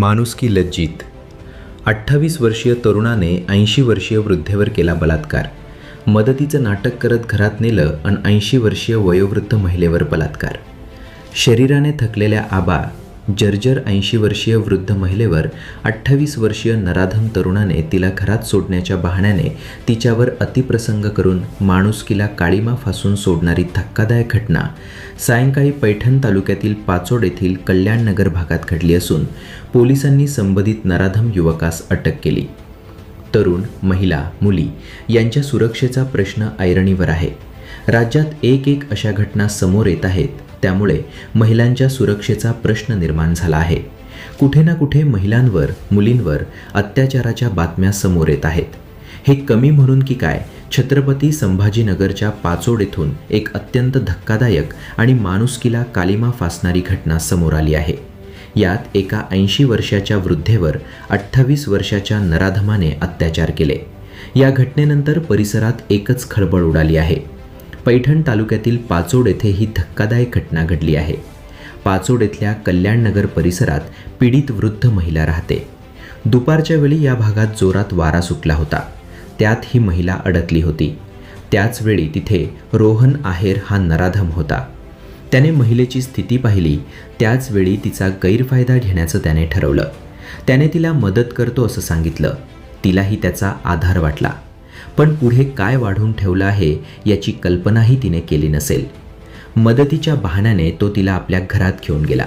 माणुसकी लज्जित. 28 वर्षीय तरुणाने 80 वर्षीय वृद्धेवर केला बलात्कार. मदतीचं नाटक करत घरात नेलं आणि 80 वर्षीय वयोवृद्ध महिलेवर बलात्कार. शरीराने थकलेल्या आबा जर्जर 80 वर्षीय वृद्ध महिलेवर 28 वर्षीय नराधम तरुणाने तिला घरात सोडण्याच्या बहाण्याने तिच्यावर अतिप्रसंग करून माणुसकीला काळीमा फासून सोडणारी धक्कादायक घटना सायंकाळी पैठण तालुक्यातील पाचोड येथील कल्याणनगर भागात घडली असून पोलिसांनी संबंधित नराधम युवकास अटक केली. तरुण, महिला, मुली यांच्या सुरक्षेचा प्रश्न ऐरणीवर आहे. राज्यात एक अशा घटना समोर येत आहेत. त्यामुळे महिलांच्या सुरक्षेचा प्रश्न निर्माण झाला आहे. कुठे ना कुठे महिलांवर, मुलींवर अत्याचाराच्या बातम्या समोर येत आहेत. हे कमी म्हणून की काय, छत्रपती संभाजीनगरच्या पाचोड येथून एक अत्यंत धक्कादायक आणि माणुसकीला कालिमा फासणारी घटना समोर आली आहे. यात एका 80 वर्षाच्या वृद्धेवर 28 वर्षाच्या नराधमाने अत्याचार केले. या घटनेनंतर परिसरात एकच खळबळ उडाली आहे. पैठण तालुक्यातील पाचोड येथे ही धक्कादायक घटना घडली आहे. पाचोड येथल्या कल्याणनगर परिसरात पीडित वृद्ध महिला राहते. दुपारच्या वेळी या भागात जोरात वारा सुटला होता. त्यात ही महिला अडकली होती. त्याच वेळी तिथे रोहन आहेर हा नराधम होता. त्याने महिलेची स्थिती पाहिली. त्याच वेळी तिचा गैरफायदा घेण्याचं त्याने ठरवलं. त्याने तिला मदत करतो असं सांगितलं. तिलाही त्याचा आधार वाटला. पण पुढे काय वाढून ठेवलं आहे याची कल्पनाही तिने केली नसेल. मदतीच्या बहाण्याने तो तिला आपल्या घरात घेऊन गेला.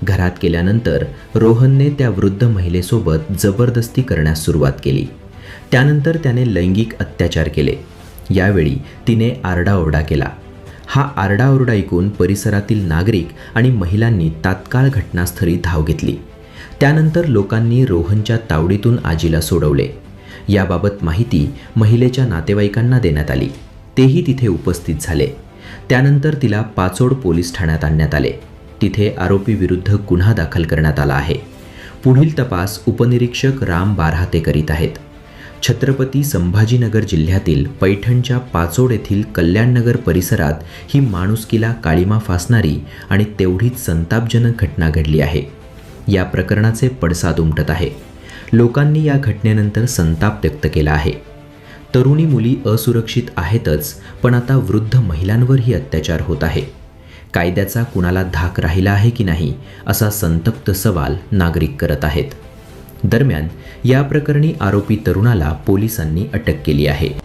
घरात गेल्यानंतर रोहनने त्या वृद्ध महिलेसोबत जबरदस्ती करण्यास सुरुवात केली. त्यानंतर त्याने लैंगिक अत्याचार केले. यावेळी तिने आरडाओरडा केला. हा आरडाओरडा ऐकून परिसरातील नागरिक आणि महिलांनी तात्काळ घटनास्थळी धाव घेतली. त्यानंतर लोकांनी रोहनच्या तावडीतून आजीला सोडवले. याबाबत माहिती महिलेच्या नातेवाईकांना देण्यात आली. तेही तिथे उपस्थित झाले. त्यानंतर तिला पाचोड पोलीस ठाण्यात आणण्यात आले. तिथे आरोपी विरुद्ध गुन्हा दाखल करण्यात आला आहे. पुढील तपास उपनिरीक्षक राम बारहाते करीत आहेत. छत्रपती संभाजीनगर जिल्ह्यातील पैठणच्या पाचोड येथील कल्याणनगर परिसरात ही माणुसकीला काळीमा फासणारी आणि तेवढीच संतापजनक घटना घडली आहे. या प्रकरणाचे पडसाद उमटत आहे. लोकांनी या घटनेनंतर संताप व्यक्त केला आहे. तरुणी मुली असुरक्षित आहेतच, पण आता वृद्ध महिलांवरही अत्याचार होत आहे. कायद्याचा कुणाला धाक राहिला आहे की नाही असा संतप्त सवाल नागरिक करत आहेत. दरम्यान या प्रकरणी आरोपी तरुणाला पोलिसांनी अटक केली आहे.